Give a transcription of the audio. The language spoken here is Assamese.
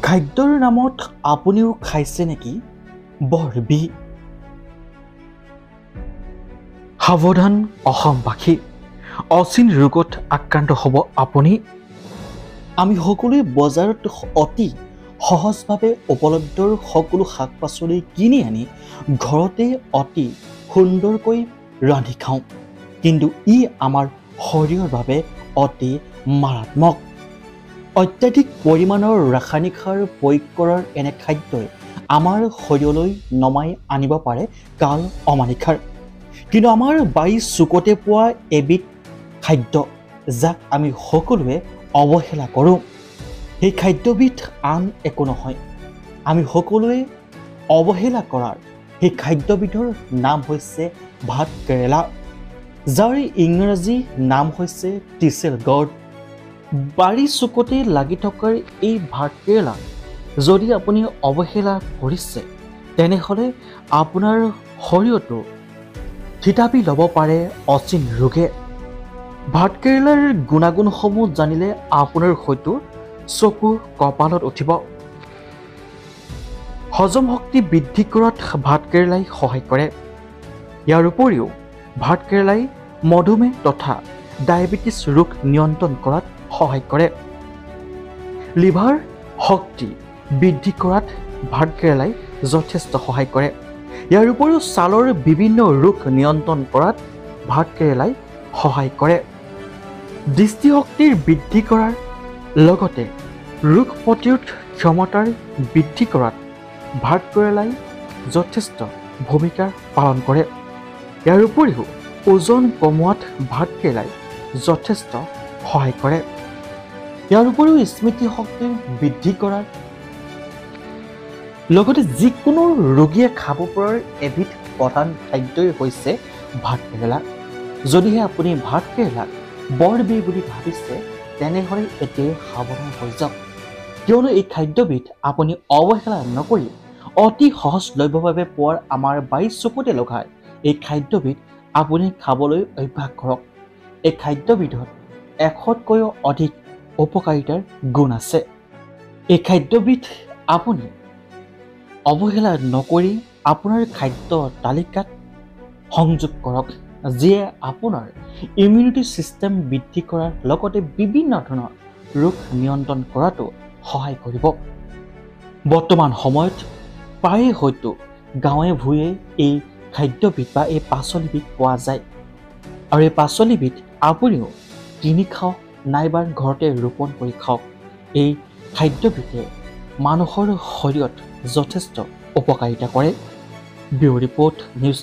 খাদ্যৰ নামত আপুনিও খাইছে নেকি বৰ বিহ? সাৱধান অসমবাসী, অচিন ৰোগত আক্ৰান্ত হ'ব আপুনি। আমি সকলোৱে বজাৰত অতি সহজভাৱে উপলব্ধ সকলো শাক পাচলি কিনি আনি ঘৰতে অতি সুন্দৰকৈ ৰান্ধি খাওঁ, কিন্তু ই আমাৰ শৰীৰৰ বাবে অতি মাৰাত্মক। অত্যাধিক পৰিমাণৰ ৰাসায়নিক সাৰ প্ৰয়োগ কৰাৰ এনে খাদ্যই আমাৰ শৰীৰলৈ নমাই আনিব পাৰে কাল অমানিশাৰ। কিন্তু আমাৰ বাৰী চুকতে পোৱা এবিধ খাদ্য যাক আমি সকলোৱে অৱহেলা কৰোঁ, সেই খাদ্যবিধ আন একো নহয়, আমি সকলোৱে অৱহেলা কৰাৰ সেই খাদ্যবিধৰ নাম হৈছে ভাত কেৰেলা, যাৰ ইংৰাজী নাম হৈছে টিচেল গৰ্ড। বাৰী চুকতে লাগি থকাৰ এই ভাত কেৰেলা যদি আপুনি অৱহেলা কৰিছে, তেনেহ'লে আপোনাৰ শৰীৰতো থিতাপি ল'ব পাৰে অচিন ৰোগে। ভাত কেৰেলাৰ গুণাগুণসমূহ জানিলে আপোনাৰ হয়তো চকু কপালত উঠিব। হজম শক্তি বৃদ্ধি কৰাত ভাত কেৰেলাই সহায় কৰে। ইয়াৰ উপৰিও ভাত কেৰেলাই মধুমেহ তথা ডায়েবেটিছ ৰোগ নিয়ন্ত্ৰণ কৰাত সহায় কৰে। লিভাৰ শক্তি বৃদ্ধি কৰাত ভাত কেৰেলাই যথেষ্ট সহায় কৰে। ইয়াৰ উপৰিও ছালৰ বিভিন্ন ৰোগ নিয়ন্ত্ৰণ কৰাত ভাত কেৰেলাই সহায় কৰে। দৃষ্টিশক্তিৰ বৃদ্ধি কৰাৰ লগতে ৰোগ প্ৰতিৰোধ ক্ষমতাৰ বৃদ্ধি কৰাত ভাত কেৰেলাই যথেষ্ট ভূমিকা পালন কৰে। ইয়াৰ উপৰিও ওজন কমোৱাত ভাত কেৰেলাই যথেষ্ট সহায় কৰে। ইয়াৰ উপৰিও স্মৃতিশক্তি বৃদ্ধি কৰাৰ লগতে যিকোনো ৰোগীয়ে খাব পৰাৰ এবিধ প্ৰধান খাদ্যই হৈছে ভাত কেৰেলা। যদিহে আপুনি ভাত কেৰেলাক বৰ বিহ বুলি ভাবিছে, তেনেহ'লে এতিয়াই সাৱধান হৈ যাওক, কিয়নো এই খাদ্যবিধ আপুনি অৱহেলা নকৰি অতি সহজলভ্যভাৱে পোৱাৰ আমাৰ বাৰী চকুতে লগাই এই খাদ্যবিধ আপুনি খাবলৈ অভ্যাস কৰক। এই খাদ্যবিধত 100তকৈও অধিক উপকাৰিতাৰ গুণ আছে। এই খাদ্যবিধ আপুনি অৱহেলা নকৰি আপোনাৰ খাদ্য তালিকাত সংযোগ কৰক, যিয়ে আপোনাৰ ইমিউনিটি ছিষ্টেম বৃদ্ধি কৰাৰ লগতে বিভিন্ন ধৰণৰ ৰোগ নিয়ন্ত্ৰণ কৰাতো সহায় কৰিব। বৰ্তমান সময়ত প্ৰায়ে হয়তো গাঁৱে ভূঞে এই খাদ্যবিধ বা এই পাচলিবিধ পোৱা যায়, আৰু এই পাচলিবিধ আপুনিও কিনি খাওক নাইবা ঘৰতে ৰোপণ কৰি খাওক। এই খাদ্যবিধে মানুহৰ শৰীৰত যথেষ্ট উপকাৰিতা কৰে। Bureau report news.